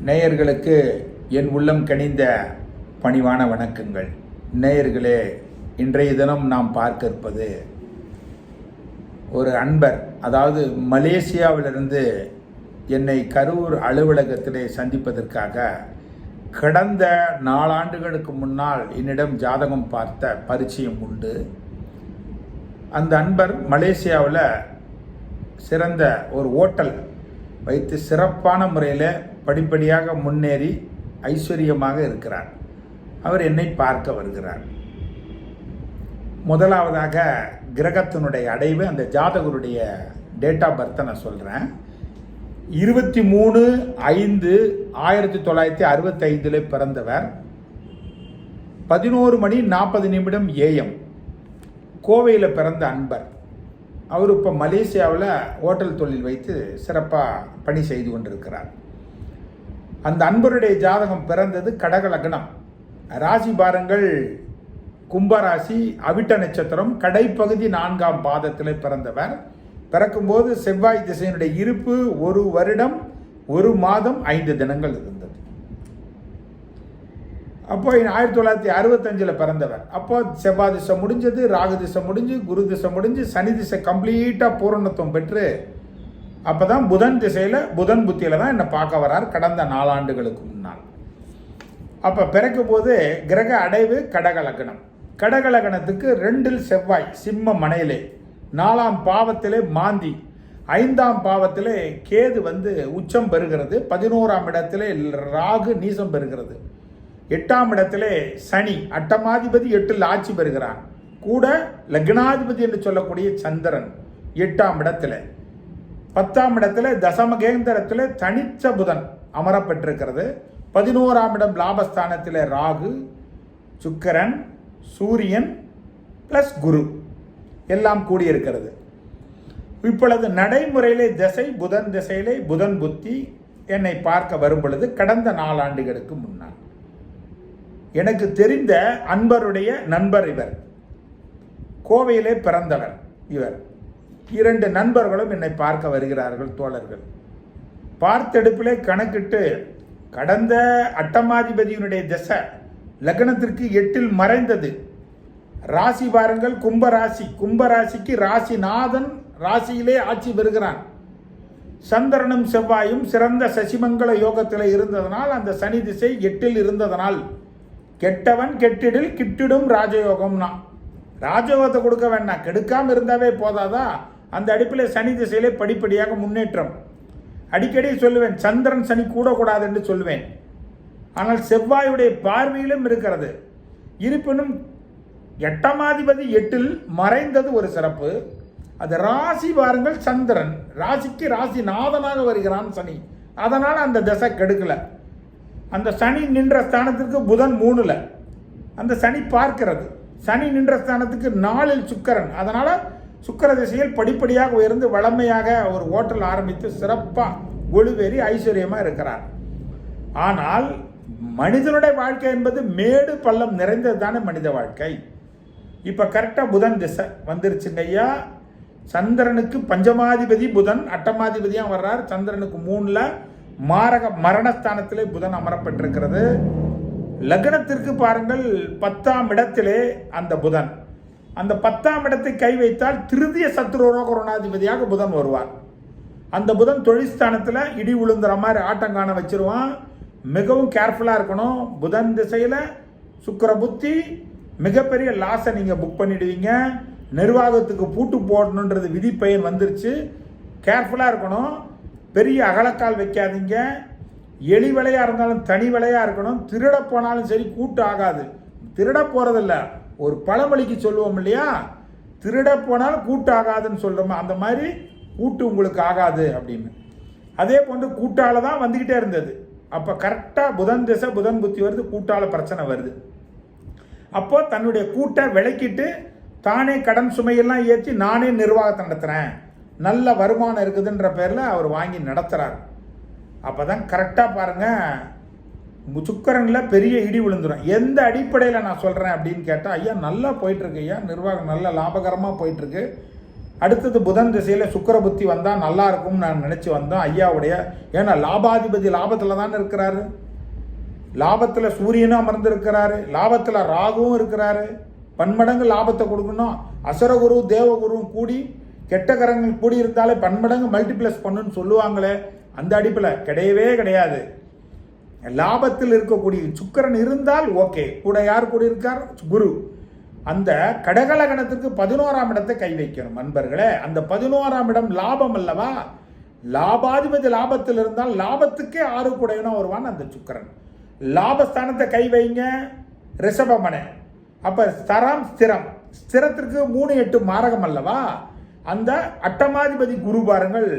நேயர்களுக்கு என் உள்ளம் கனிந்த பணிவான வணக்கங்கள். நேயர்களே, இன்றைய தினம் நாம் பார்க்க இருப்பது ஒரு அன்பர், அதாவது மலேசியாவிலிருந்து என்னை கரூர் அலுவலகத்திலே சந்திப்பதற்காக கடந்த 4 ஆண்டுகளுக்கு முன்னால் என்னிடம் ஜாதகம் பார்த்த பரிச்சயம் உண்டு. அந்த அன்பர் மலேசியாவில் சிறந்த ஒரு ஓட்டல் வைத்து சிறப்பான முறையில் படிப்படியாக முன்னேறி ஐஸ்வர்யமாக இருக்கிறார். அவர் என்னை பார்க்க வருகிறார். முதலாவதாக கிரகத்தினுடைய அடைவு, அந்த ஜாதகருடைய டேட் ஆஃப் பர்த்தை நான் சொல்கிறேன். 23/5/1965 பிறந்தவர். 11:40 AM கோவையில் பிறந்த அன்பர். அவர் இப்போ மலேசியாவில் ஹோட்டல் தொழில் வைத்து சிறப்பாக பணி செய்து கொண்டிருக்கிறார். அந்த அன்பருடைய ஜாதகம் பிறந்தது கடக லக்னம். ராசி பாருங்கள், கும்பராசி, அவிட்ட நட்சத்திரம், கடைப்பகுதி 4ஆம் பாதத்தில் பிறந்தவர். பிறக்கும்போது செவ்வாய் திசையினுடைய இருப்பு 1 வருடம் 1 மாதம் 5 தினங்கள் இருந்தது. அப்போ 1965 பிறந்தவர். அப்போ செவ்வாய் திசை முடிஞ்சது, ராகு திசை முடிஞ்சு, குரு திசை முடிஞ்சு, சனி திசை கம்ப்ளீட்டாக பூரணத்துவம் பெற்று அப்போ தான் புதன் புத்தியில் தான் என்னை பார்க்க வரார் கடந்த 4 ஆண்டுகளுக்கு முன்னால். அப்போ பிறக்கும் போது கிரக அடைவு கடக லக்னம். கடக லக்னத்துக்கு 2 செவ்வாய் சிம்ம மனையிலே, 4ஆம் பாவத்திலே மாந்தி, 5ஆம் பாவத்திலே கேது உச்சம் பெறுகிறது, 11ஆம் இடத்திலே ராகு நீசம் பெறுகிறது, 8ஆம் இடத்திலே சனி அட்டமாதிபதி 8ல் ஆட்சி பெறுகிறான், கூட லக்னாதிபதி என்று சொல்லக்கூடிய சந்திரன் 8ஆம் இடத்துல, 10ஆம் இடத்துல தசமகேந்திரத்தில் தனிச்ச புதன் அமரப்பட்டிருக்கிறது, 11ஆம் இடம் லாபஸ்தானத்தில் ராகு, சுக்கிரன், சூரியன் பிளஸ் குரு எல்லாம் கூடியிருக்கிறது. இப்பொழுது நடைமுறையிலே திசை புதன் திசையிலே புதன் புத்தி என்னை பார்க்க வரும் பொழுது கடந்த 4 ஆண்டுகளுக்கு முன்னால் எனக்கு தெரிந்த அன்பருடைய நண்பர் இவர். கோவையிலே பிறந்தவர் இவர். 2 நண்பர்களும் என்னை பார்க்க வருகிறார்கள், தோழர்கள். பார்த்தெடுப்பிலே கணக்கிட்டு கடந்த அட்டமாதிபதியினுடைய திசை லக்னத்திற்கு 8ல் மறைந்தது. ராசி பாருங்கள், கும்பராசி. கும்பராசிக்கு ராசிநாதன் ராசியிலே ஆட்சி பெறுகிறான். சந்திரனும் செவ்வாயும் சிறந்த சசிமங்கல யோகத்தில் இருந்ததனால், அந்த சனி திசை 8ல் இருந்ததனால், கெட்டவன் கெட்டிடில் கிட்டிடும் ராஜயோகம்னா, ராஜயோகத்தை கொடுக்க வேண்டாம், கெடுக்காமல் இருந்தாவே போதாதா? அந்த அடிப்பில் சனி திசையிலே படிப்படியாக முன்னேற்றம். அடிக்கடி சொல்லுவேன், சந்திரன் சனி கூடக்கூடாது என்று சொல்லுவேன். ஆனால் செவ்வாயுடைய பார்வையிலும் இருக்கிறது. இருப்பினும் 8ஆம் 8ல் மறைந்தது ஒரு சிறப்பு. அது ராசி பாருங்கள், சந்திரன் ராசிக்கு ராசிநாதனாக வருகிறான் சனி. அதனால் அந்த திசை கெடுக்கல. அந்த சனி நின்ற ஸ்தானத்திற்கு புதன் 3ல் அந்த சனி பார்க்கிறது. சனி நின்ற ஸ்தானத்துக்கு 4ல் சுக்கிரன். அதனால் சுக்கிர திசையில் படிப்படியாக உயர்ந்து வளமையாக ஒரு ஓட்டல் ஆரம்பித்து சிறப்பாக ஒளிவேறி ஐஸ்வர்யமாக இருக்கிறார். ஆனால் மனிதனுடைய வாழ்க்கை என்பது மேடு பள்ளம் நிறைந்தது தானே மனித வாழ்க்கை. இப்போ கரெக்டாக புதன் திசை வந்துருச்சுங்க ஐயா. சந்திரனுக்கு பஞ்சமாதிபதி புதன் அட்டமாதிபதியாக வர்றார். சந்திரனுக்கு 3ல் மாரக மரணஸ்தானத்திலே புதன் அமரப்பட்டிருக்கிறது. லக்னத்திற்கு பாருங்கள் 10ஆம் இடத்திலே அந்த புதன். அந்த 10ஆம் இடத்தை கை வைத்தால் திருதிய சத்ருரோகருணாதிபதியாக புதன் வருவார். அந்த புதன் தொழில்ஸ்தானத்தில் இடி விழுந்துற மாதிரி ஆட்டங்கான வச்சிருவான். மிகவும் கேர்ஃபுல்லாக இருக்கணும். புதன் திசையில் சுக்கிர புத்தி, மிகப்பெரிய லாஸை நீங்கள் புக் பண்ணிடுவீங்க. நிர்வாகத்துக்கு பூட்டு போடணுன்றது விதிப்பயன் வந்துருச்சு. கேர்ஃபுல்லாக இருக்கணும். பெரிய அகலக்கால் வைக்காதீங்க. எலி விலையாக இருந்தாலும் தனி விலையாக இருக்கணும். திருட போனாலும் சரி கூட்டு ஆகாது. திருட போகிறதில்ல, ஒரு பழமொழிக்கு சொல்லுவோம் இல்லையா, திருட போனாலும் கூட்டு ஆகாதுன்னு சொல்கிறோமா, அந்த மாதிரி கூட்டு உங்களுக்கு ஆகாது அப்படின்னு. அதே போன்று கூட்டால் தான் வந்துக்கிட்டே இருந்தது. அப்போ கரெக்டாக புதன் திசை புதன் புத்தி வருது, கூட்டால் பிரச்சனை வருது. அப்போ தன்னுடைய கூட்டை விளக்கிட்டு தானே கடன் சுமையெல்லாம் ஏற்றி நானே நிர்வாகத்தை நடத்துகிறேன், நல்ல வருமானம் இருக்குதுன்ற பேரில் அவர் வாங்கி நடத்துகிறார். அப்போ தான் கரெக்டாக பாருங்கள், சுக்கரனில் பெரிய இடி விழுந்துடும். எந்த அடிப்படையில் நான் சொல்கிறேன் அப்படின்னு கேட்டால், ஐயா நல்லா போயிட்டுருக்கு ஐயா, நிர்வாகம் நல்ல லாபகரமாக போயிட்டுருக்கு, அடுத்தது புதன் திசையில் சுக்கிர புத்தி வந்தால் நல்லா இருக்கும்னு நான் நினச்சி வந்தோம் ஐயாவுடைய. ஏன்னா லாபாதிபதி லாபத்தில் தானே இருக்கிறாரு, லாபத்தில் சூரியனும் அமர்ந்திருக்கிறாரு, லாபத்தில் ராகுவும் இருக்கிறாரு. பன்மடங்கு லாபத்தை கொடுக்கணும். அசுரகுரு தேவகுருவும் கூடி கெட்ட கரங்கள் கூடி இருந்தாலே பன்மடங்கு மல்டிப்ளஸ் பண்ணுன்னு சொல்லுவாங்களே, அந்த அடிப்பில் கிடையவே கிடையாது. லாபத்தில் இருக்கக்கூடிய சுக்கிரன் இருந்தால் ஓகே. கூட யார் கூட இருக்கார்? குரு. அந்த கடகலகணத்திற்கு 11ஆம் இடத்தை கை வைக்கணும் நண்பர்களே. அந்த 11ஆம் இடம் லாபம் அல்லவா? லாபாதிபதி லாபத்தில் இருந்தால் லாபத்துக்கே 6 கூடையனா வருவான் அந்த சுக்கிரன். லாபஸ்தானத்தை கை வைங்க, ரிஷபமனை. அப்ப ஸ்தரம் ஸ்திரம், ஸ்திரத்திற்கு 3-8 மாரகம் அல்லவா? அந்த அட்டமாதிபதி குரு பாருங்கள்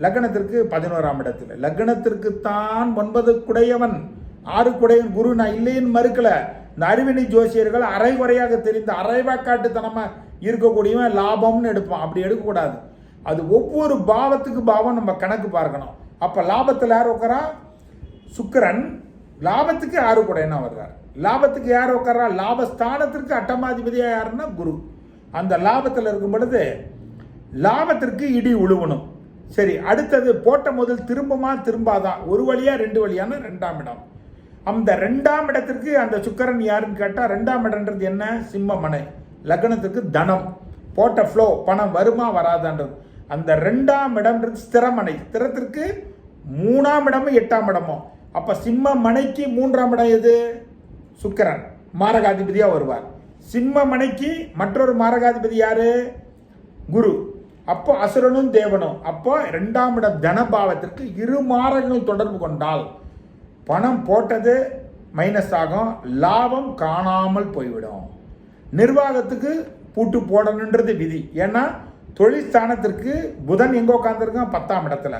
லக்னத்திற்கு 11ஆம் இடத்துல. லக்னத்திற்கு தான் 9 குடையவன் 6 குடையவன் குரு. நான் இல்லைன்னு மறுக்கல. இந்த அறிவினி ஜோசியர்கள் அரைகுறையாக தெரிந்த அரைவாக்காட்டுத்தனமா இருக்கக்கூடியவன் லாபம்னு எடுப்பான். அப்படி எடுக்கக்கூடாது. அது ஒவ்வொரு பாவத்துக்கு பாவம் நம்ம கணக்கு பார்க்கணும். அப்ப லாபத்தில் யார் உட்காரா? சுக்கிரன். லாபத்துக்கு 6 குடையனா வர்றார். லாபத்துக்கு யார் உட்காரா? லாபஸ்தானத்திற்கு அட்டமாதிபதியா யாருன்னா குரு. அந்த லாபத்தில் இருக்கும் பொழுது லாபத்திற்கு இடி உழுவணும். சரி, அடுத்தது போட்ட முதல் திரும்பமா திரும்பாதான், ஒரு வழியா 2 வழியான 2ஆம் இடம். அந்த 2ஆம் இடத்திற்கு அந்த சுக்கிரன் யாருன்னு கேட்டா 2ஆம் இடம்ன்றது என்ன? சிம்மமனை. லக்னத்துக்கு தனம், போட்ட ஃப்ளோ, பணம் வருமா வராதான்றது. அந்த 2ஆம் இடம்ன்றது ஸ்திரமனை. ஸ்திரத்திற்கு 3ஆம் இடமும் 8ஆம் இடமும். அப்ப சிம்ம மனைக்கு 3ஆம் இடம் எது? சுக்கிரன் மாரகாதிபதியா வருவார். சிம்ம மனைக்கு மற்றொரு மாரகாதிபதி யாரு? குரு. அப்போ அசுரனும் தேவனும். அப்போ 2ஆம் இடம் தனபாவத்திற்கு 2 மாரகங்கள் தொடர்பு கொண்டால் பணம் போட்டது மைனஸ் ஆகும், லாபம் காணாமல் போய்விடும். நிர்வாகத்துக்கு பூட்டு போடணுன்றது விதி. ஏன்னா தொழில் ஸ்தானத்திற்கு புதன் எங்க உட்காந்துருக்கான்? 10ஆம் இடத்துல.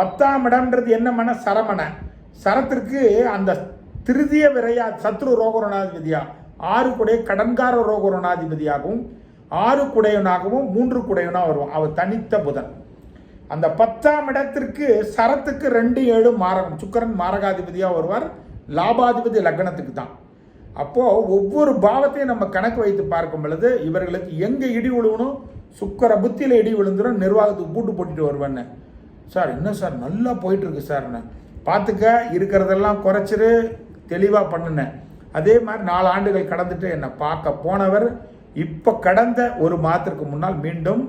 10ஆம் இடம்ன்றது என்ன மன? சரமனை. சரத்திற்கு அந்த திருதிய விரையா சத்ரு ரோகருணாதிபதியா 6 குடைய கடன்கார ரோகருணாதிபதியாகவும் 6 குடையனாகவும் 3 குடையனா வருவான். அவர் தனித்த புதன். அந்த 10ஆம் இடத்திற்கு சரத்துக்கு 2-7 மாரகம். சுக்கிரன் மாரகாதிபதியா வருவார். லாபாதிபதி லக்னத்துக்கு தான். அப்போ ஒவ்வொரு பாவத்தையும் நம்ம கணக்கு வைத்து பார்க்கும் பொழுது இவர்களுக்கு எங்க இடி விழுவணும்? சுக்கிர புத்தியில இடி விழுந்துடும். நிர்வாகத்துக்கு பூட்டு போட்டுட்டு வருவேன்னு. சார் என்ன சார் நல்லா போயிட்டு இருக்கு சார், பார்த்துக்க, இருக்கிறதெல்லாம் குறைச்சிரு, தெளிவாக பண்ணுனேன். அதே மாதிரி 4 ஆண்டுகள் கடந்துட்டு என்னை பார்க்க போனவர் இப்போ கடந்த 1 மாதத்திற்கு முன்னால் மீண்டும்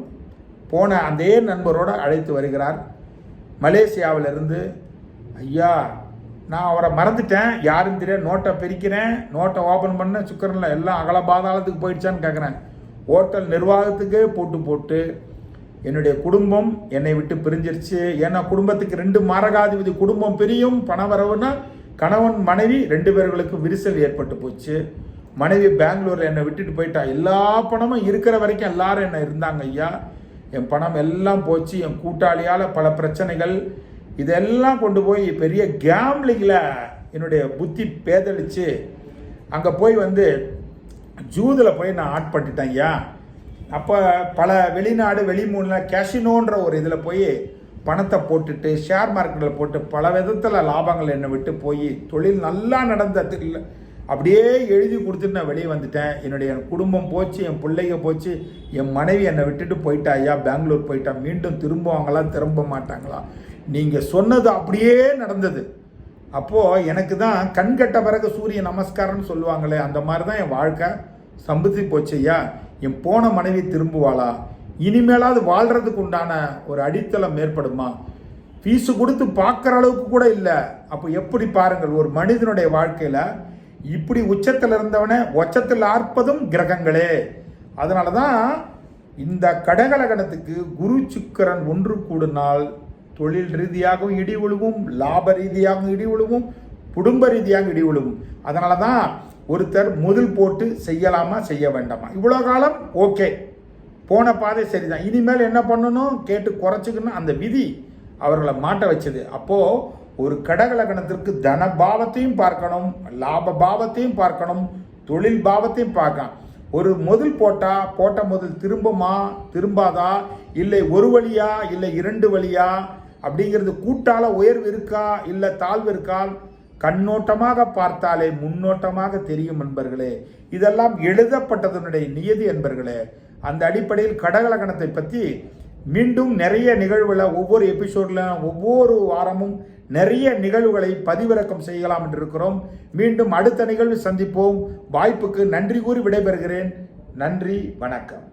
போன அதே நண்பரோடு அழைத்து வருகிறார் மலேசியாவிலிருந்து. ஐயா நான் அவரை மறந்துட்டேன், யாரும் தெரியாது, நோட்டை பிரிக்கிறேன், நோட்டை ஓப்பன் பண்ண சுக்கரனில் எல்லாம் அகல பாதாளத்துக்கு போயிடுச்சான்னு கேட்குறேன். ஹோட்டல் நிர்வாகத்துக்கே போட்டு என்னுடைய குடும்பம் என்னை விட்டு பிரிஞ்சிருச்சு. ஏன்னா குடும்பத்துக்கு 2 மாரகாதிபதி, குடும்பம் பிரியும், பணம் வரவுன்னா கணவன் மனைவி 2 பேர்களுக்கும் விரிசல் ஏற்பட்டு போச்சு. மனைவி பெங்களூரில் என்னை விட்டுட்டு போயிட்டா. எல்லா பணமும் இருக்கிற வரைக்கும் எல்லாரும் என்ன இருந்தாங்க ஐயா. என் பணம் எல்லாம் போச்சு. என் கூட்டாளியால் பல பிரச்சனைகள், இதெல்லாம் கொண்டு போய் பெரிய கேம்லிங்கில் என்னுடைய புத்தி பேதளிச்சு அங்கே போய் ஜூதில் போய் நான் ஆட்பட்டுட்டேன் ஐயா. அப்போ பல வெளிநாடு வெளிமூணில் கேஷினோன்ற ஒரு இதில் போய் பணத்தை போட்டுட்டு ஷேர் மார்க்கெட்டில் போட்டு பல விதத்தில் லாபங்கள் என்னை விட்டு போய் தொழில் நல்லா நடந்தது அப்படியே எழுதி கொடுத்துட்டு நான் வெளியே வந்துட்டேன். என்னுடைய குடும்பம் போச்சு, என் பிள்ளைங்க போச்சு, என் மனைவி என்னை விட்டுட்டு போயிட்டா ஐயா, பெங்களூர் போயிட்டா. மீண்டும் திரும்புவாங்களா திரும்ப மாட்டாங்களா? நீங்கள் சொன்னது அப்படியே நடந்தது. அப்போது எனக்கு தான் கண் கட்ட பிறகு சூரிய நமஸ்காரம்னு சொல்லுவாங்களே, அந்த மாதிரி தான் என் வாழ்க்கை சம்பத்தி போச்சு ஐயா. என் போன மனைவி திரும்புவாளா? இனிமேலாவது வாழ்கிறதுக்கு உண்டான ஒரு அடித்தளம் ஏற்படுமா? ஃபீஸு கொடுத்து பார்க்குற அளவுக்கு கூட இல்லை. அப்போ எப்படி பாருங்கள், ஒரு மனிதனுடைய வாழ்க்கையில் இப்படி உச்சத்தில் இருந்தவனே உச்சத்தில் ஆர்ப்பதும் கிரகங்களே. அதனால தான் இந்த கடகலகணத்துக்கு குரு சுக்கிரன் ஒன்று கூடினால் தொழில் ரீதியாகவும் இடி விழுவும், லாப ரீதியாகவும் இடி விழுவும், குடும்ப ரீதியாக இடி விழுவும். அதனால தான் ஒருத்தர் முதல் போட்டு செய்யலாமா செய்ய வேண்டாமா, இவ்வளோ காலம் ஓகே, போன பாதை சரிதான், இனிமேல் என்ன பண்ணணும் கேட்டு குறைச்சிக்கணும், அந்த விதி அவர்களை மாட்ட வச்சது. அப்போது ஒரு கடகலகணத்திற்கு தன பாவத்தையும் பார்க்கணும், லாப பாவத்தையும் பார்க்கணும், தொழில் பாவத்தையும் பார்க்கணும். ஒரு முதல் போட்ட முதல் திரும்புமா திரும்பாதா, இல்லை ஒரு வழியா இல்லை 2 வழியா அப்படிங்கிறது, கூட்டால உயர்வு இருக்கா இல்லை தாழ்வு இருக்கா, கண்ணோட்டமாக பார்த்தாலே முன்னோட்டமாக தெரியும் என்பர்களே. இதெல்லாம் எழுதப்பட்டதனுடைய நியதி என்பர்களே. அந்த அடிப்படையில் கடகலக்கணத்தை பற்றி மீண்டும் நிறைய நிகழ்வுகளை ஒவ்வொரு எபிசோடில் ஒவ்வொரு வாரமும் நிறைய நிகழ்வுகளை பதிவிறக்கம் செய்யலாம் என்று இருக்கிறோம். மீண்டும் அடுத்த நிகழ்வு சந்திப்போம். வாய்ப்புக்கு நன்றி கூறி விடைபெறுகிறேன். நன்றி, வணக்கம்.